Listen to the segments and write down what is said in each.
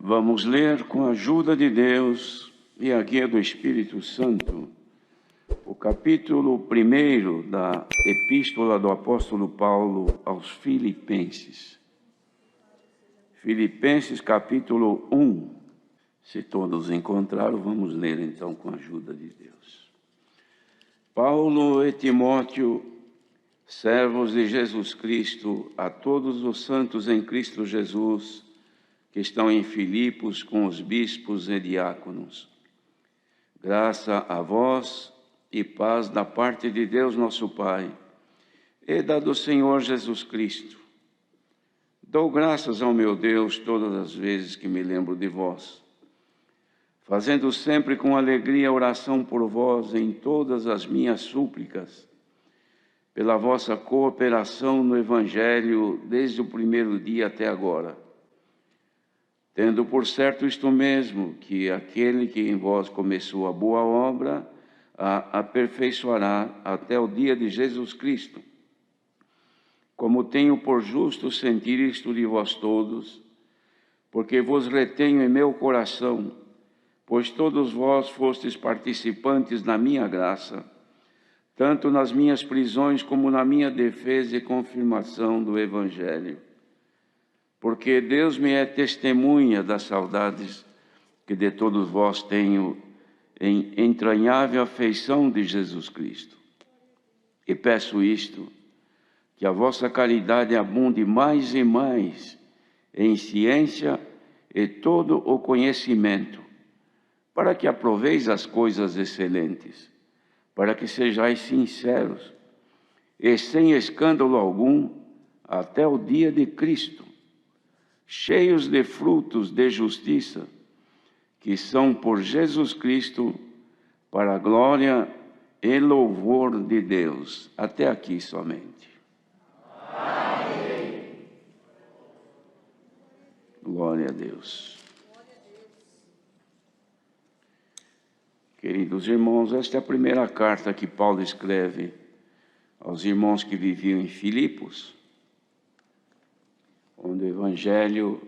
Vamos ler com a ajuda de Deus e a guia do Espírito Santo o capítulo 1 da Epístola do Apóstolo Paulo aos Filipenses. Filipenses capítulo 1. Se todos encontraram, vamos ler então com a ajuda de Deus. Paulo e Timóteo, servos de Jesus Cristo, a todos os santos em Cristo Jesus, que estão em Filipos com os bispos e diáconos. Graça a vós e paz da parte de Deus nosso Pai e da do Senhor Jesus Cristo. Dou graças ao meu Deus todas as vezes que me lembro de vós, fazendo sempre com alegria oração por vós em todas as minhas súplicas, pela vossa cooperação no Evangelho desde o primeiro dia até agora, tendo por certo isto mesmo, que aquele que em vós começou a boa obra a aperfeiçoará até o dia de Jesus Cristo. Como tenho por justo sentir isto de vós todos, porque vos retenho em meu coração, pois todos vós fostes participantes da minha graça, tanto nas minhas prisões como na minha defesa e confirmação do Evangelho. Porque Deus me é testemunha das saudades que de todos vós tenho em entranhável afeição de Jesus Cristo. E peço isto, que a vossa caridade abunde mais e mais em ciência e todo o conhecimento, para que aproveis as coisas excelentes, para que sejais sinceros e sem escândalo algum até o dia de Cristo, cheios de frutos de justiça, que são por Jesus Cristo, para a glória e louvor de Deus. Até aqui somente. Amém. Glória a Deus. Queridos irmãos, esta é a primeira carta que Paulo escreve aos irmãos que viviam em Filipos, onde o Evangelho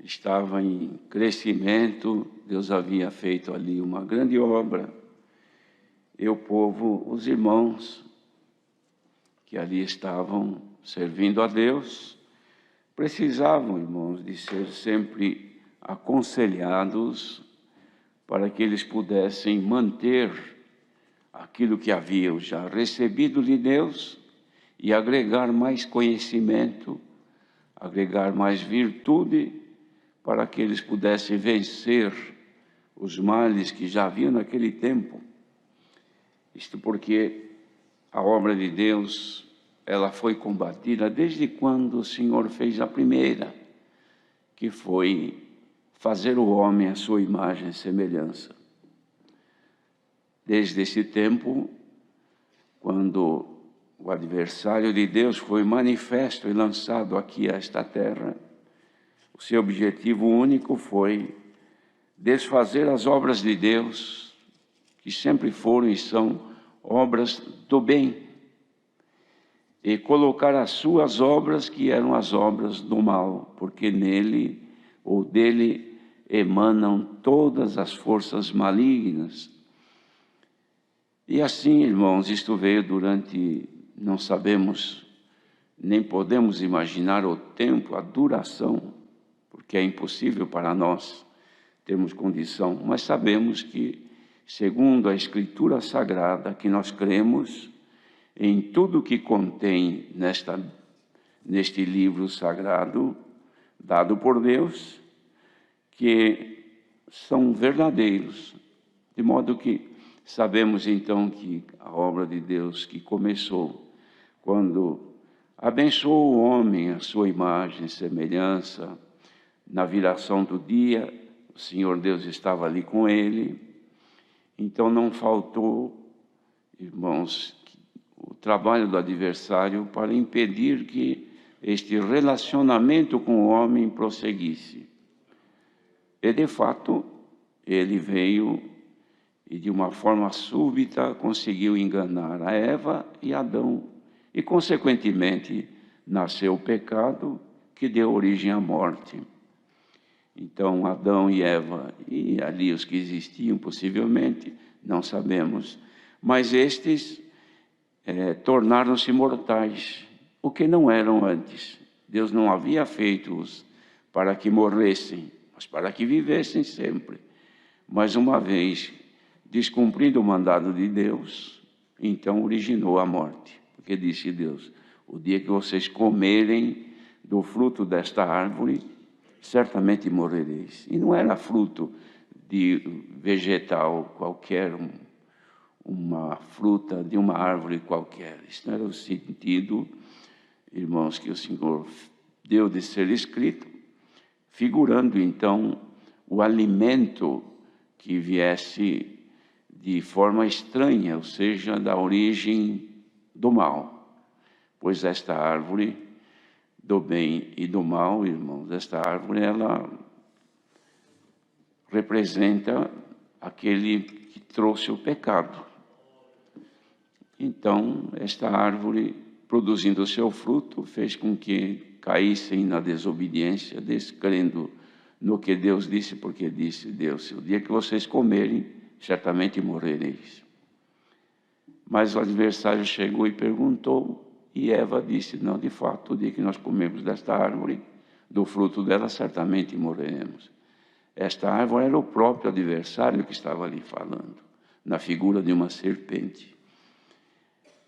estava em crescimento. Deus havia feito ali uma grande obra, e o povo, os irmãos que ali estavam servindo a Deus, precisavam, irmãos, de ser sempre aconselhados para que eles pudessem manter aquilo que haviam já recebido de Deus e agregar mais conhecimento, agregar mais virtude, para que eles pudessem vencer os males que já haviam naquele tempo. Isto porque a obra de Deus, ela foi combatida desde quando o Senhor fez a primeira, que foi fazer o homem à sua imagem e semelhança. Desde esse tempo, quando o adversário de Deus foi manifesto e lançado aqui a esta terra, o seu objetivo único foi desfazer as obras de Deus, que sempre foram e são obras do bem, e colocar as suas obras, que eram as obras do mal, porque nele ou dele emanam todas as forças malignas. E assim, irmãos, isto veio durante, não sabemos, nem podemos imaginar o tempo, a duração, porque é impossível para nós termos condição, mas sabemos que, segundo a Escritura Sagrada, que nós cremos em tudo que contém neste livro sagrado, dado por Deus, que são verdadeiros, de modo que sabemos então que a obra de Deus que começou quando abençoou o homem à sua imagem e semelhança, na viração do dia, o Senhor Deus estava ali com ele. Então não faltou, irmãos, o trabalho do adversário para impedir que este relacionamento com o homem prosseguisse. E de fato, ele veio e de uma forma súbita conseguiu enganar a Eva e Adão. E consequentemente nasceu o pecado que deu origem à morte. Então, Adão e Eva, e ali os que existiam possivelmente, não sabemos, mas estes tornaram-se mortais, o que não eram antes. Deus não havia feito-os para que morressem, mas para que vivessem sempre. Mas uma vez descumprido o mandado de Deus, então originou a morte. Porque disse Deus, o dia que vocês comerem do fruto desta árvore, certamente morrereis. E não era fruto de vegetal qualquer, uma fruta de uma árvore qualquer. Isso era o sentido, irmãos, que o Senhor deu de ser escrito, figurando então o alimento que viesse de forma estranha, ou seja, da origem do mal. Pois esta árvore do bem e do mal, irmãos, esta árvore, ela representa aquele que trouxe o pecado. Então, esta árvore, produzindo o seu fruto, fez com que caíssem na desobediência, descrendo no que Deus disse, porque disse Deus, o dia que vocês comerem, certamente morrereis. Mas o adversário chegou e perguntou, e Eva disse, não, de fato, o dia que nós comemos desta árvore, do fruto dela, certamente morreremos. Esta árvore era o próprio adversário que estava ali falando, na figura de uma serpente.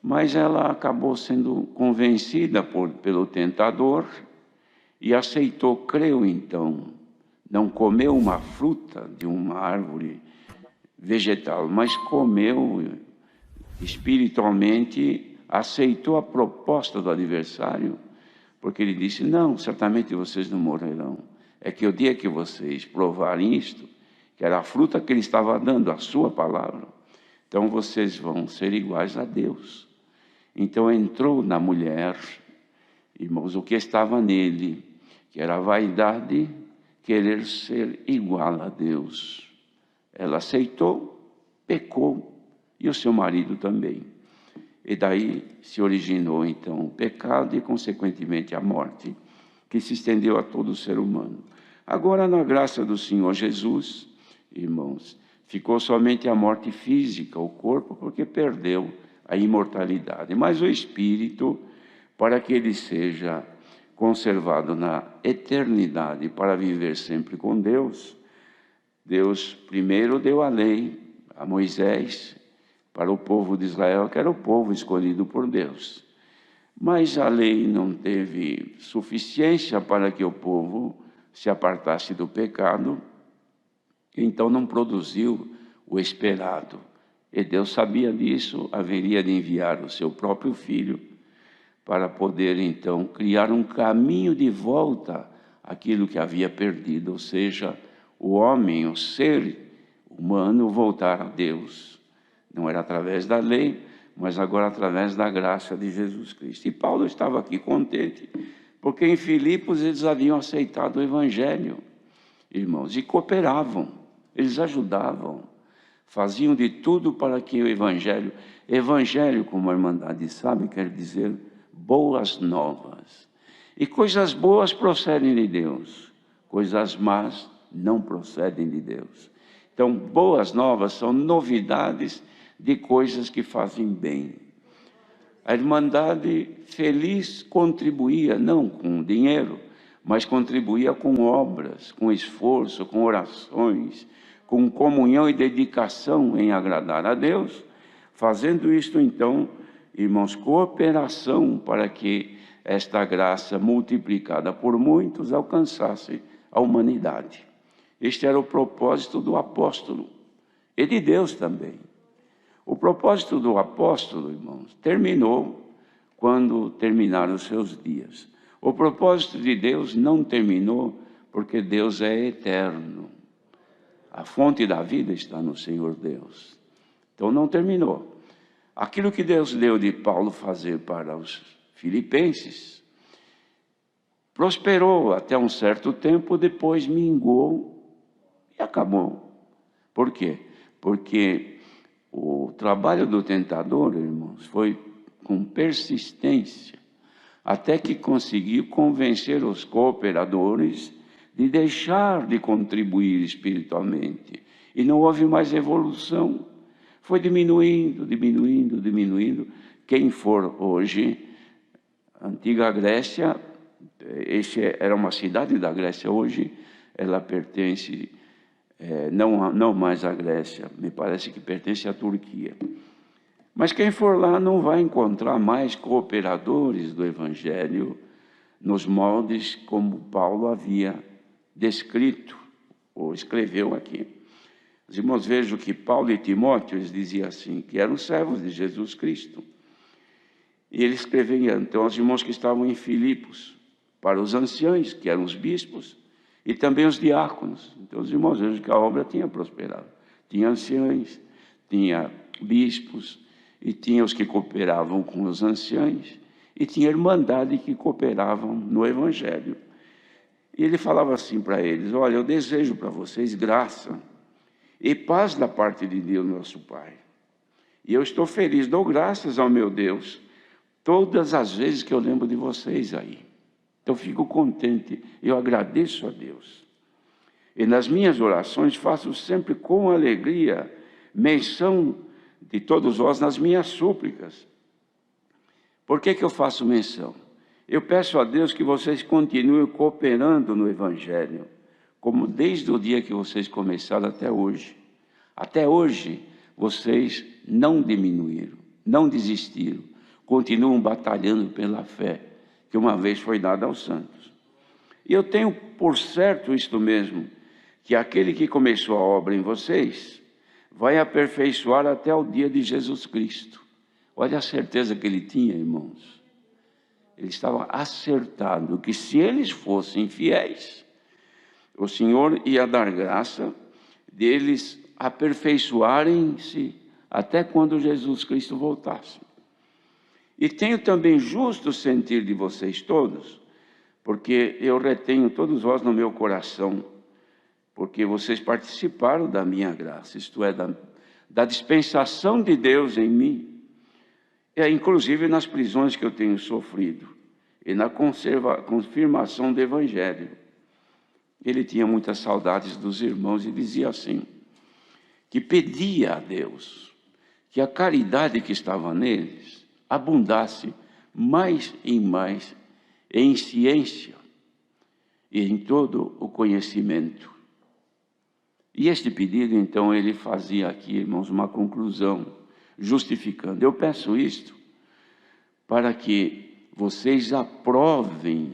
Mas ela acabou sendo convencida pelo tentador e aceitou, creu então, não comeu uma fruta de uma árvore vegetal, mas comeu espiritualmente, aceitou a proposta do adversário, porque ele disse, não, certamente vocês não morrerão. É que o dia que vocês provarem isto, que era a fruta que ele estava dando, a sua palavra, então vocês vão ser iguais a Deus. Então entrou na mulher, irmãos, o que estava nele, que era a vaidade, querer ser igual a Deus. Ela aceitou, pecou, e o seu marido também. E daí se originou então o pecado e consequentemente a morte, que se estendeu a todo o ser humano. Agora, na graça do Senhor Jesus, irmãos, ficou somente a morte física, o corpo, porque perdeu a imortalidade, mas o espírito, para que ele seja conservado na eternidade, para viver sempre com Deus, Deus primeiro deu a lei a Moisés, para o povo de Israel, que era o povo escolhido por Deus. Mas a lei não teve suficiência para que o povo se apartasse do pecado, então não produziu o esperado. E Deus sabia disso, haveria de enviar o seu próprio filho para poder então criar um caminho de volta àquilo que havia perdido, ou seja, o homem, o ser humano voltar a Deus. Não era através da lei, mas agora através da graça de Jesus Cristo. E Paulo estava aqui contente, porque em Filipos eles haviam aceitado o Evangelho, irmãos, e cooperavam, eles ajudavam, faziam de tudo para que o Evangelho, como a Irmandade sabe, quer dizer boas novas. E coisas boas procedem de Deus, coisas más não procedem de Deus. Então, boas novas são novidades de coisas que fazem bem. A Irmandade feliz contribuía, não com dinheiro, mas contribuía com obras, com esforço, com orações, com comunhão e dedicação em agradar a Deus, fazendo isto então, irmãos, cooperação para que esta graça multiplicada por muitos alcançasse a humanidade. Este era o propósito do apóstolo e de Deus também. O propósito do apóstolo, irmãos, terminou quando terminaram os seus dias. O propósito de Deus não terminou porque Deus é eterno. A fonte da vida está no Senhor Deus. Então não terminou. Aquilo que Deus deu de Paulo fazer para os filipenses, prosperou até um certo tempo, depois minguou e acabou. Por quê? Porque o trabalho do tentador, irmãos, foi com persistência, até que conseguiu convencer os cooperadores de deixar de contribuir espiritualmente. E não houve mais evolução. Foi diminuindo, diminuindo, diminuindo. Quem for hoje, a antiga Grécia, era uma cidade da Grécia, hoje ela pertence, não mais à Grécia, me parece que pertence à Turquia. Mas quem for lá não vai encontrar mais cooperadores do Evangelho nos moldes como Paulo havia descrito ou escreveu aqui. Os irmãos, vejam que Paulo e Timóteo, eles diziam assim, que eram servos de Jesus Cristo. E ele escrevia, então, aos irmãos que estavam em Filipos, para os anciãos, que eram os bispos, e também os diáconos. Então, os irmãos, vejam que a obra tinha prosperado. Tinha anciãos, tinha bispos, e tinha os que cooperavam com os anciãos, e tinha irmandade que cooperavam no Evangelho. E ele falava assim para eles, olha, eu desejo para vocês graça e paz da parte de Deus, nosso Pai. E eu estou feliz, dou graças ao meu Deus, todas as vezes que eu lembro de vocês aí. Então, fico contente, eu agradeço a Deus. E nas minhas orações faço sempre com alegria menção de todos vós nas minhas súplicas. Por que eu faço menção? Eu peço a Deus que vocês continuem cooperando no Evangelho, como desde o dia que vocês começaram até hoje. Até hoje, vocês não diminuíram, não desistiram, continuam batalhando pela fé, que uma vez foi dada aos santos. E eu tenho por certo isto mesmo, que aquele que começou a obra em vocês, vai aperfeiçoar até o dia de Jesus Cristo. Olha a certeza que ele tinha, irmãos. Ele estava acertado que se eles fossem fiéis, o Senhor ia dar graça deles aperfeiçoarem-se até quando Jesus Cristo voltasse. E tenho também justo sentir de vocês todos, porque eu retenho todos vós no meu coração, porque vocês participaram da minha graça, isto é, da dispensação de Deus em mim, inclusive nas prisões que eu tenho sofrido, e na confirmação do Evangelho. Ele tinha muitas saudades dos irmãos e dizia assim, que pedia a Deus que a caridade que estava neles abundasse mais e mais em ciência e em todo o conhecimento. E este pedido, então, ele fazia aqui, irmãos, uma conclusão, justificando. Eu peço isto para que vocês aprovem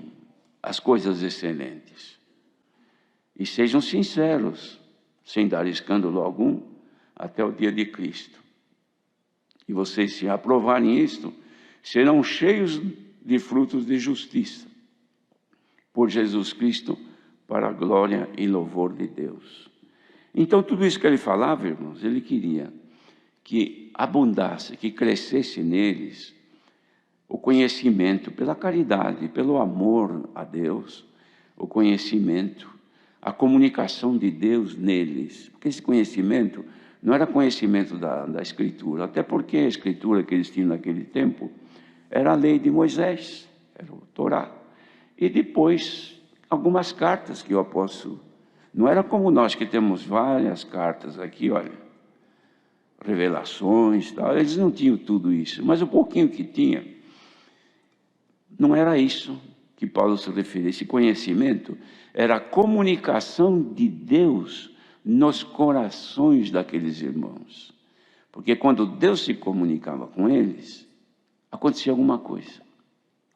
as coisas excelentes e sejam sinceros, sem dar escândalo algum, até o dia de Cristo. E vocês, se aprovarem isto, serão cheios de frutos de justiça, por Jesus Cristo, para a glória e louvor de Deus. Então, tudo isso que ele falava, irmãos, ele queria que abundasse, que crescesse neles o conhecimento pela caridade, pelo amor a Deus, o conhecimento, a comunicação de Deus neles. Porque esse conhecimento não era conhecimento da Escritura, até porque a Escritura que eles tinham naquele tempo era a lei de Moisés, era o Torá. E depois, algumas cartas que o apóstolo... Não era como nós que temos várias cartas aqui, olha, revelações, tal. Eles não tinham tudo isso, mas o pouquinho que tinha, não era isso que Paulo se referia. Esse conhecimento era a comunicação de Deus nos corações daqueles irmãos. Porque quando Deus se comunicava com eles, acontecia alguma coisa.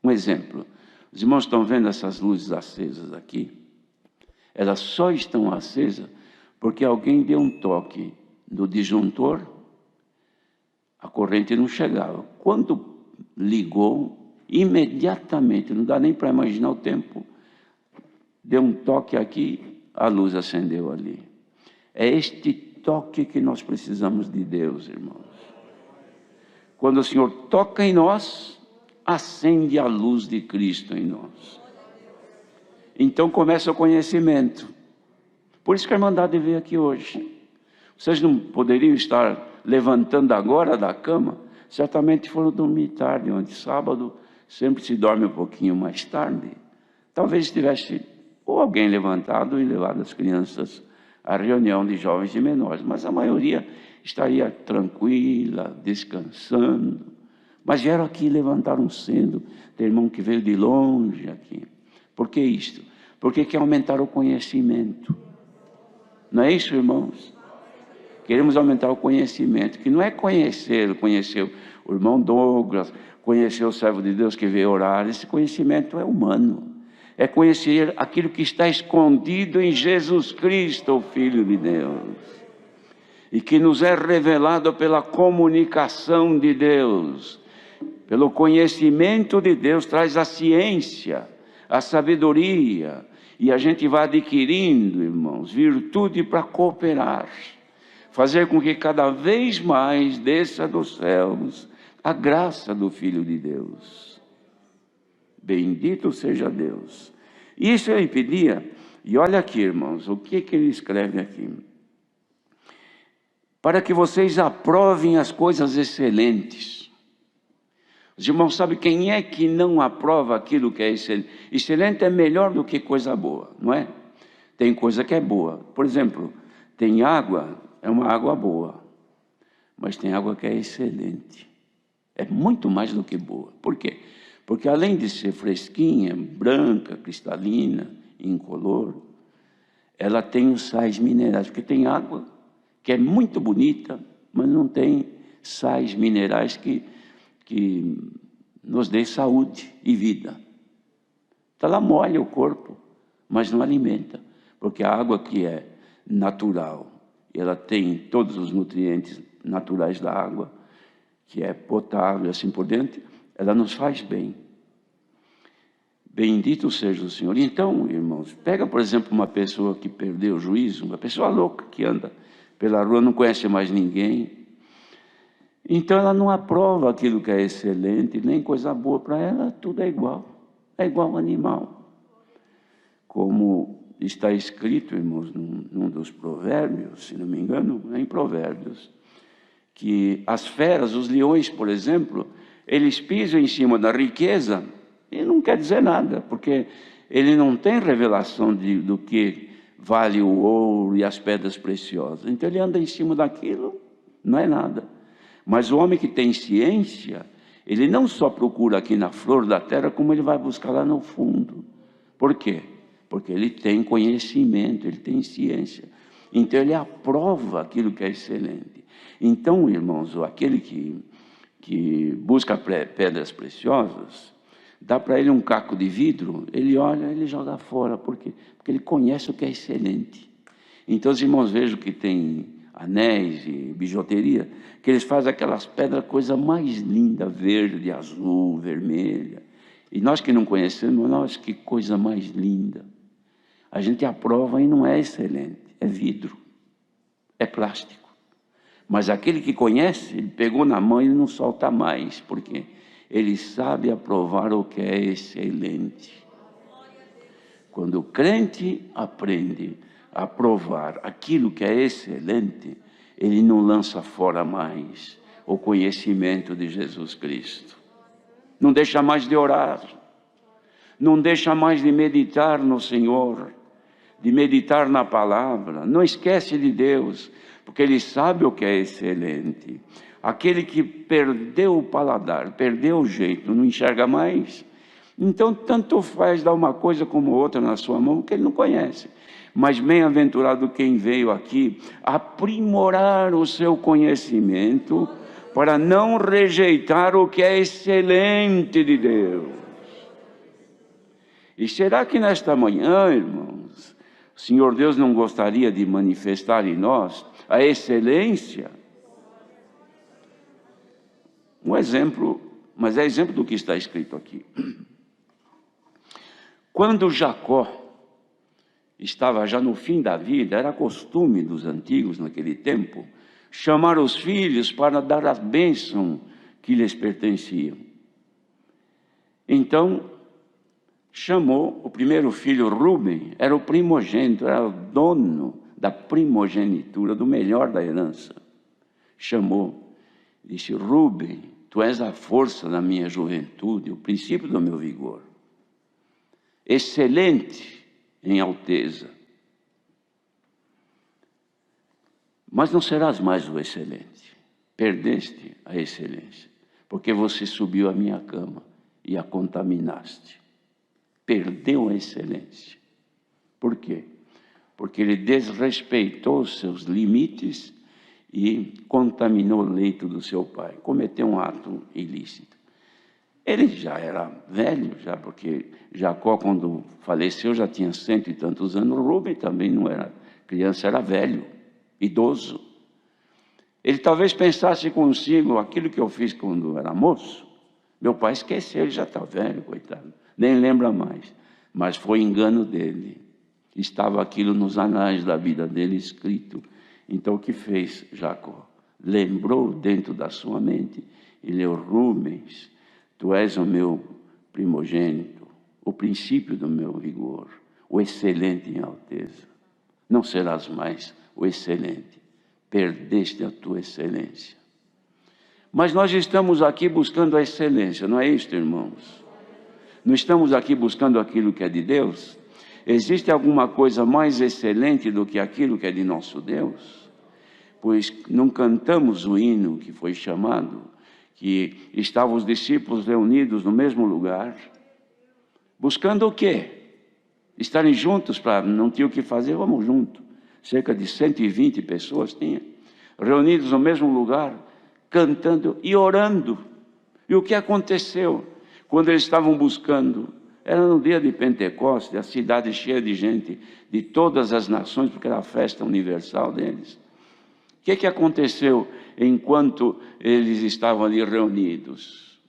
Um exemplo, os irmãos estão vendo essas luzes acesas aqui? Elas só estão acesas porque alguém deu um toque no disjuntor, a corrente não chegava. Quando ligou, imediatamente, não dá nem para imaginar o tempo, deu um toque aqui, a luz acendeu ali. É este toque que nós precisamos de Deus, irmãos. Quando o Senhor toca em nós, acende a luz de Cristo em nós. Então começa o conhecimento. Por isso que a Irmandade veio aqui hoje. Vocês não poderiam estar levantando agora da cama? Certamente foram dormir tarde, onde sábado sempre se dorme um pouquinho mais tarde. Talvez estivesse ou alguém levantado e levado as crianças à reunião de jovens e menores, mas a maioria estaria tranquila, descansando. Mas vieram aqui, levantaram cedo. Tem irmão que veio de longe aqui. Por que isto? Porque quer aumentar o conhecimento. Não é isso, irmãos? Queremos aumentar o conhecimento, que não é conhecer o irmão Douglas, conhecer o servo de Deus que veio orar. Esse conhecimento é humano. É conhecer aquilo que está escondido em Jesus Cristo, o Filho de Deus. E que nos é revelado pela comunicação de Deus. Pelo conhecimento de Deus traz a ciência, a sabedoria. E a gente vai adquirindo, irmãos, virtude para cooperar. Fazer com que cada vez mais desça dos céus a graça do Filho de Deus. Bendito seja Deus. Isso ele pedia, e olha aqui, irmãos, o que ele escreve aqui? Para que vocês aprovem as coisas excelentes. Os irmãos sabem quem é que não aprova aquilo que é excelente? Excelente é melhor do que coisa boa, não é? Tem coisa que é boa. Por exemplo, tem água, é uma água boa, mas tem água que é excelente. É muito mais do que boa. Por quê? Porque além de ser fresquinha, branca, cristalina, incolor, ela tem os sais minerais. Porque tem água que é muito bonita, mas não tem sais minerais que nos dê saúde e vida. Então ela molha o corpo, mas não alimenta. Porque a água que é natural, ela tem todos os nutrientes naturais da água, que é potável e assim por diante, ela nos faz bem. Bendito seja o Senhor. Então, irmãos, pega, por exemplo, uma pessoa que perdeu o juízo, uma pessoa louca que anda pela rua, não conhece mais ninguém. Então, ela não aprova aquilo que é excelente, nem coisa boa para ela, tudo é igual ao animal. Como está escrito, irmãos, num dos provérbios, se não me engano, é em Provérbios, que as feras, os leões, por exemplo, eles pisam em cima da riqueza e não quer dizer nada, porque ele não tem revelação do que vale o ouro e as pedras preciosas. Então ele anda em cima daquilo, não é nada. Mas o homem que tem ciência, ele não só procura aqui na flor da terra, como ele vai buscar lá no fundo. Por quê? Porque ele tem conhecimento, ele tem ciência. Então ele aprova aquilo que é excelente. Então, irmãos, aquele que busca pedras preciosas, dá para ele um caco de vidro, ele olha, ele joga fora. Por quê? Porque ele conhece o que é excelente. Então, os irmãos, vejam que tem anéis e bijuteria, que eles fazem aquelas pedras, coisa mais linda, verde, azul, vermelha. E nós que não conhecemos, nós, que coisa mais linda. A gente aprova e não é excelente, é vidro, é plástico. Mas aquele que conhece, ele pegou na mão e não solta mais. Por quê? Ele sabe aprovar o que é excelente. Quando o crente aprende a aprovar aquilo que é excelente, ele não lança fora mais o conhecimento de Jesus Cristo. Não deixa mais de orar. Não deixa mais de meditar no Senhor, de meditar na palavra. Não esquece de Deus, porque ele sabe o que é excelente. Aquele que perdeu o paladar, perdeu o jeito, não enxerga mais, então tanto faz dar uma coisa como outra na sua mão, que ele não conhece. Mas bem-aventurado quem veio aqui aprimorar o seu conhecimento, para não rejeitar o que é excelente de Deus. E será que nesta manhã, irmãos, o Senhor Deus não gostaria de manifestar em nós a excelência? Um exemplo, mas é exemplo do que está escrito aqui. Quando Jacó estava já no fim da vida, era costume dos antigos naquele tempo, chamar os filhos para dar a bênção que lhes pertenciam. Então, chamou o primeiro filho, Rúben, era o primogênito, era o dono da primogenitura, do melhor da herança. Chamou, disse: Rúben, tu és a força da minha juventude, o princípio do meu vigor. Excelente em alteza. Mas não serás mais o excelente. Perdeste a excelência, porque você subiu à minha cama e a contaminaste. Perdeu a excelência. Por quê? Porque ele desrespeitou os seus limites e contaminou o leito do seu pai. Cometeu um ato ilícito. Ele já era velho, já, porque Jacó, quando faleceu, já tinha 100 e tantos anos. Rúben também não era criança, era velho, idoso. Ele talvez pensasse consigo, aquilo que eu fiz quando era moço, meu pai esqueceu, ele já está velho, coitado, nem lembra mais. Mas foi engano dele. Estava aquilo nos anais da vida dele escrito. Então o que fez Jacó? Lembrou dentro da sua mente e leu: Rubens, tu és o meu primogênito, o princípio do meu vigor, o excelente em alteza. Não serás mais o excelente, perdeste a tua excelência. Mas nós estamos aqui buscando a excelência, não é isso, irmãos? Não estamos aqui buscando aquilo que é de Deus? Existe alguma coisa mais excelente do que aquilo que é de nosso Deus? Pois não cantamos o hino que foi chamado, que estavam os discípulos reunidos no mesmo lugar, buscando o quê? Estarem juntos, para não ter o que fazer, vamos juntos. Cerca de 120 pessoas tinha, reunidos no mesmo lugar, cantando e orando. E o que aconteceu? Quando eles estavam buscando, era no dia de Pentecostes, a cidade cheia de gente, de todas as nações, porque era a festa universal deles. O que aconteceu enquanto eles estavam ali reunidos?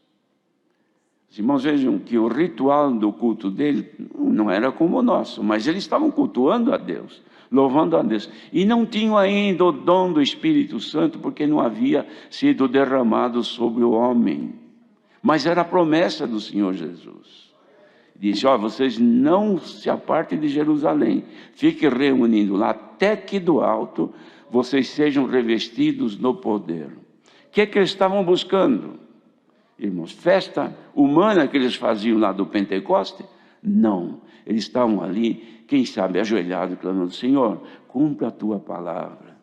Os irmãos vejam que o ritual do culto dele não era como o nosso, mas eles estavam cultuando a Deus, louvando a Deus. E não tinham ainda o dom do Espírito Santo, porque não havia sido derramado sobre o homem. Mas era a promessa do Senhor Jesus. Disse: vocês não se apartem de Jerusalém, fiquem reunindo lá, até que do alto vocês sejam revestidos no poder. O que eles estavam buscando? Irmãos, festa humana que eles faziam lá do Pentecoste? Não, eles estavam ali, quem sabe, ajoelhados, clamando: Senhor, cumpra a tua palavra,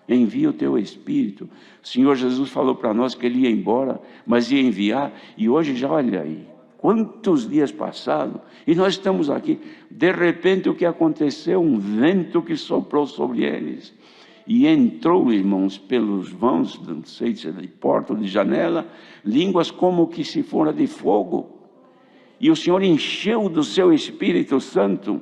envia o teu Espírito. O Senhor Jesus falou para nós que ele ia embora, mas ia enviar, e hoje já olha aí, quantos dias passaram, e nós estamos aqui. De repente o que aconteceu? Um vento que soprou sobre eles, e entrou, irmãos, pelos vãos, não sei se é de porta ou de janela, línguas como que se fora de fogo. E o Senhor encheu do seu Espírito Santo,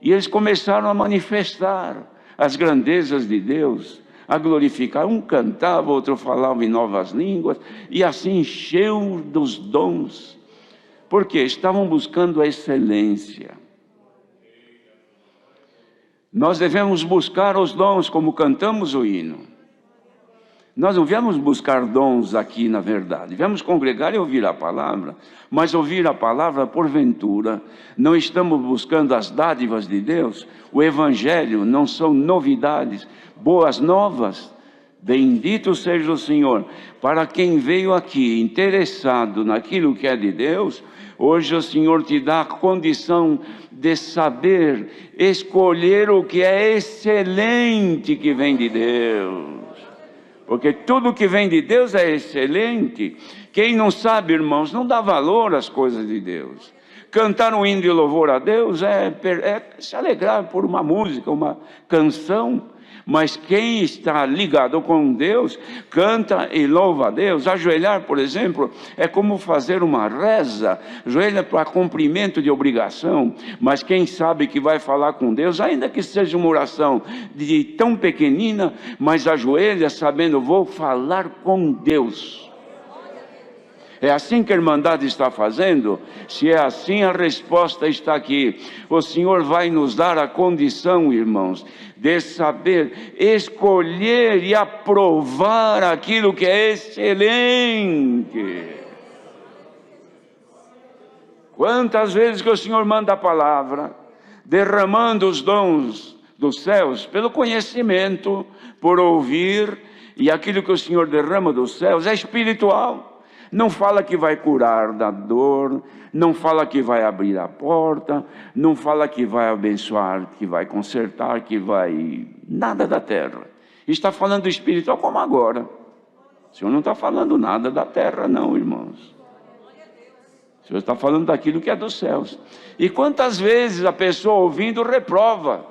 e eles começaram a manifestar as grandezas de Deus, a glorificar. Um cantava, outro falava em novas línguas, e assim encheu dos dons. Porque estavam buscando a excelência. Nós devemos buscar os dons, como cantamos o hino. Nós não viemos buscar dons aqui, na verdade. Viemos congregar e ouvir a palavra. Mas ouvir a palavra, porventura, não estamos buscando as dádivas de Deus. O Evangelho não são novidades, boas novas. Bendito seja o Senhor. Para quem veio aqui interessado naquilo que é de Deus, hoje o Senhor te dá a condição de saber escolher o que é excelente que vem de Deus. Porque tudo que vem de Deus é excelente. Quem não sabe, irmãos, não dá valor às coisas de Deus. Cantar um hino de louvor a Deus é se alegrar por uma música, uma canção. Mas quem está ligado com Deus, canta e louva a Deus. Ajoelhar, por exemplo, é como fazer uma reza. Ajoelha para cumprimento de obrigação. Mas quem sabe que vai falar com Deus, ainda que seja uma oração de tão pequenina, mas ajoelha sabendo: vou falar com Deus. É assim que a Irmandade está fazendo? Se é assim, a resposta está aqui. O Senhor vai nos dar a condição, irmãos, de saber escolher e aprovar aquilo que é excelente. Quantas vezes que o Senhor manda a palavra, derramando os dons dos céus, pelo conhecimento, por ouvir, e aquilo que o Senhor derrama dos céus é espiritual. Não fala que vai curar da dor, não fala que vai abrir a porta, não fala que vai abençoar, que vai consertar, que vai... Nada da terra. Está falando do espiritual como agora. O Senhor não está falando nada da terra não, irmãos. O Senhor está falando daquilo que é dos céus. E quantas vezes a pessoa ouvindo reprova.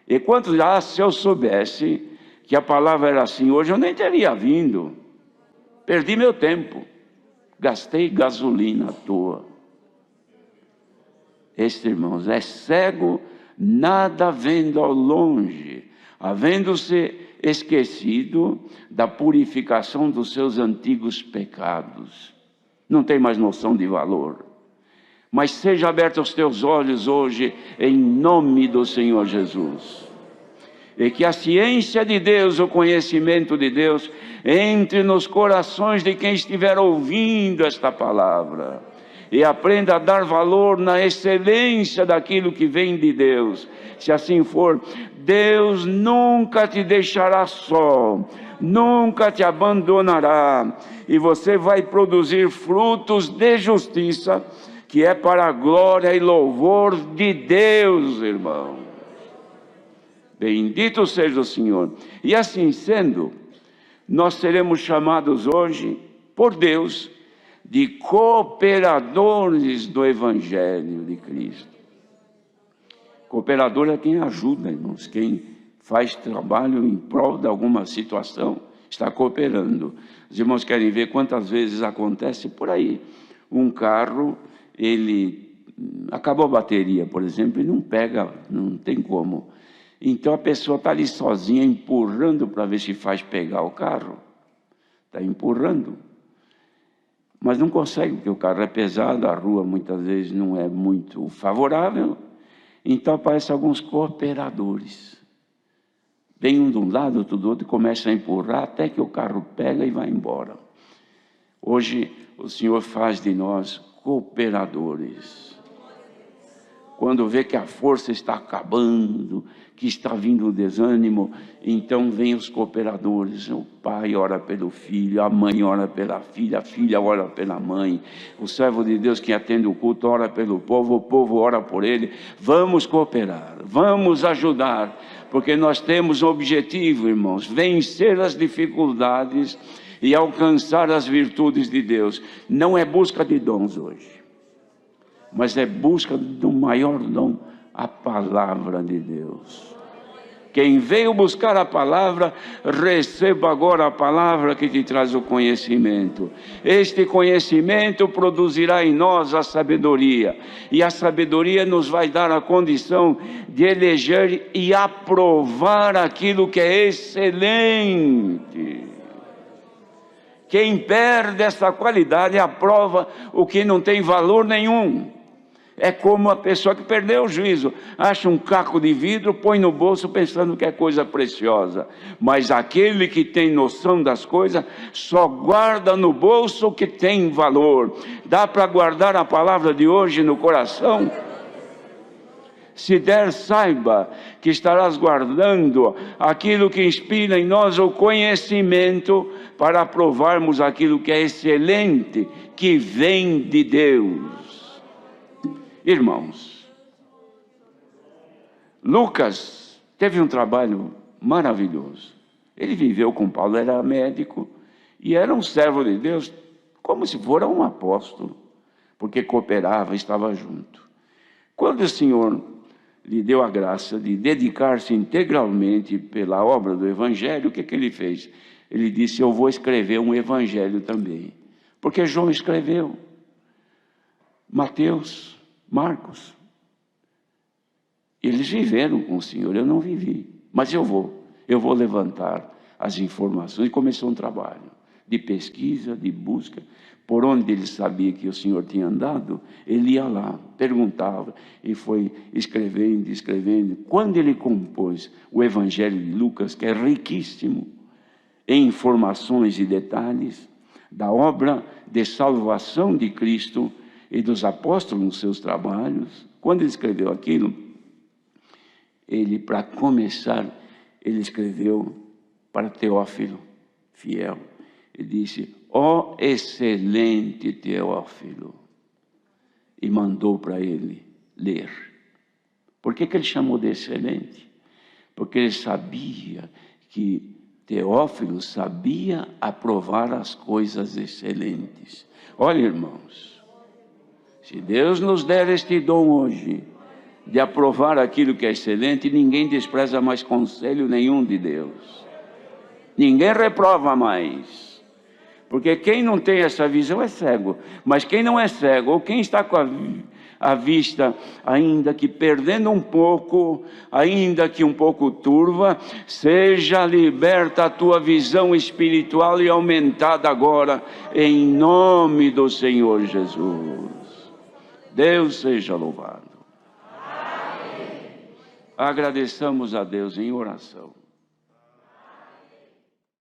E quantos, se eu soubesse que a palavra era assim, hoje eu nem teria vindo. Perdi meu tempo. Gastei gasolina à toa. Este, irmãos, é cego, nada vendo ao longe, havendo-se esquecido da purificação dos seus antigos pecados. Não tem mais noção de valor. Mas seja aberto os teus olhos hoje, em nome do Senhor Jesus. E que a ciência de Deus, o conhecimento de Deus, entre nos corações de quem estiver ouvindo esta palavra. E aprenda a dar valor na excelência daquilo que vem de Deus. Se assim for, Deus nunca te deixará só, nunca te abandonará. E você vai produzir frutos de justiça, que é para a glória e louvor de Deus, irmão. Bendito seja o Senhor. E assim sendo, nós seremos chamados hoje, por Deus, de cooperadores do Evangelho de Cristo. Cooperador é quem ajuda, irmãos, quem faz trabalho em prol de alguma situação, está cooperando. Os irmãos querem ver quantas vezes acontece por aí. Um carro, ele acabou a bateria, por exemplo, e não pega, não tem como. Então a pessoa está ali sozinha, empurrando para ver se faz pegar o carro. Está empurrando. Mas não consegue, porque o carro é pesado, a rua muitas vezes não é muito favorável. Então aparecem alguns cooperadores. Vem um de um lado, outro do outro, e começa a empurrar até que o carro pega e vai embora. Hoje o Senhor faz de nós cooperadores. Quando vê que a força está acabando, que está vindo o desânimo, então vem os cooperadores. O pai ora pelo filho, a mãe ora pela filha, a filha ora pela mãe. O servo de Deus que atende o culto ora pelo povo, o povo ora por ele. Vamos cooperar, vamos ajudar, porque nós temos um objetivo, irmãos, vencer as dificuldades e alcançar as virtudes de Deus. Não é busca de dons hoje, mas é busca do maior dom, a palavra de Deus. Quem veio buscar a palavra, receba agora a palavra que te traz o conhecimento. Este conhecimento produzirá em nós a sabedoria, e a sabedoria nos vai dar a condição de eleger e aprovar aquilo que é excelente. Quem perde essa qualidade aprova o que não tem valor nenhum. É como a pessoa que perdeu o juízo, acha um caco de vidro, põe no bolso pensando que é coisa preciosa. Mas aquele que tem noção das coisas, só guarda no bolso o que tem valor. Dá para guardar a palavra de hoje no coração? Se der, saiba que estarás guardando aquilo que inspira em nós o conhecimento para aprovarmos aquilo que é excelente, que vem de Deus. Irmãos, Lucas teve um trabalho maravilhoso. Ele viveu com Paulo, era médico e era um servo de Deus, como se fora um apóstolo, porque cooperava, estava junto. Quando o Senhor lhe deu a graça de dedicar-se integralmente pela obra do Evangelho, o que ele fez? Ele disse: eu vou escrever um Evangelho também, porque João escreveu, Mateus, Marcos. Eles viveram com o Senhor, eu não vivi, mas eu vou levantar as informações. E começou um trabalho de pesquisa, de busca. Por onde ele sabia que o Senhor tinha andado, ele ia lá, perguntava, e foi escrevendo. Quando ele compôs o Evangelho de Lucas, que é riquíssimo em informações e detalhes da obra de salvação de Cristo e dos apóstolos nos seus trabalhos, quando ele escreveu aquilo, ele, para começar, ele escreveu para Teófilo, fiel. Ele disse: ó excelente Teófilo, e mandou para ele ler. Por que ele chamou de excelente? Porque ele sabia que Teófilo sabia aprovar as coisas excelentes. Olha, irmãos, se Deus nos der este dom hoje, de aprovar aquilo que é excelente, ninguém despreza mais conselho nenhum de Deus. Ninguém reprova mais. Porque quem não tem essa visão é cego. Mas quem não é cego, ou quem está com a vista, ainda que perdendo um pouco, ainda que um pouco turva, seja liberta a tua visão espiritual e aumentada agora, em nome do Senhor Jesus. Deus seja louvado. Agradeçamos a Deus em oração.